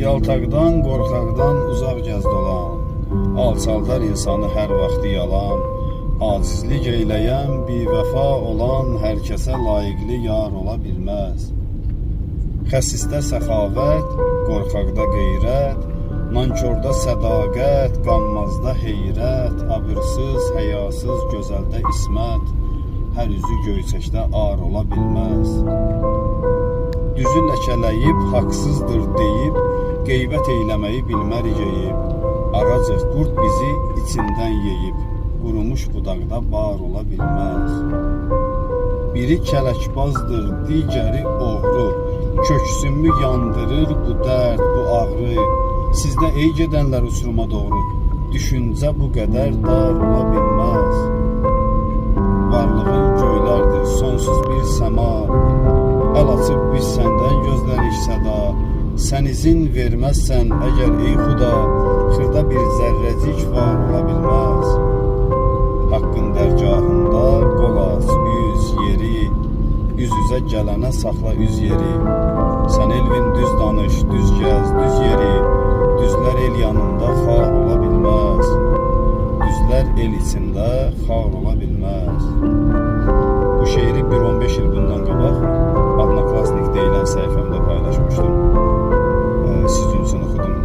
Yaltaqdan, qorxaqdan uzaq gəz dolan. Alçaldar insanı hər vaxtı yalan. Acizlik eyləyən, bivəfa olan hər kəsə layiqli yar ola bilməz. Xəsisdə səxavət, qorxaqda qeyrət, nankördə sədaqət, qanmazda heyrət, abırsız, həyasız, gözəldə ismət, hər üzü göyçəkdə ar ola bilməz. Düzü ləkələyib, haqsızdır deyib, qeybət eyləməyi bilmərik eyib. Ağacıq qurd bizi içindən yeyib, qurumuş budaqda bar ola bilməz. Biri kələkbazdır, digəri oğru, köksümü yandırır bu dərd, bu ağrı. Sizdə ey gedənlər uçuruma doğru, düşüncə bu qədər dar ola bilməz. Varlığın göylərdir, sonsuz bir səma, əl açıb biz səndən gözlərik səda. Sən izin verməzsən əgər ey xuda, xırda bir zərrəcik var ola bilməz. Haqqın dərgahında qol aç, üz yeri, üz-üzə gələnə saxla üz yeri. Sən elvin düz danış, düz gəz, düz yeri, düzlər el yanında xar ola bilməz. Düzlər el içində xar ola bilməz. Bu şeiri 1-15 il bundan qabaq Adnoklasnik deyilən səhifəmdə paylaşmışdım. Sizin üçün oxudum.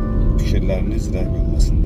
Fikirləriniz rəhm olmasın.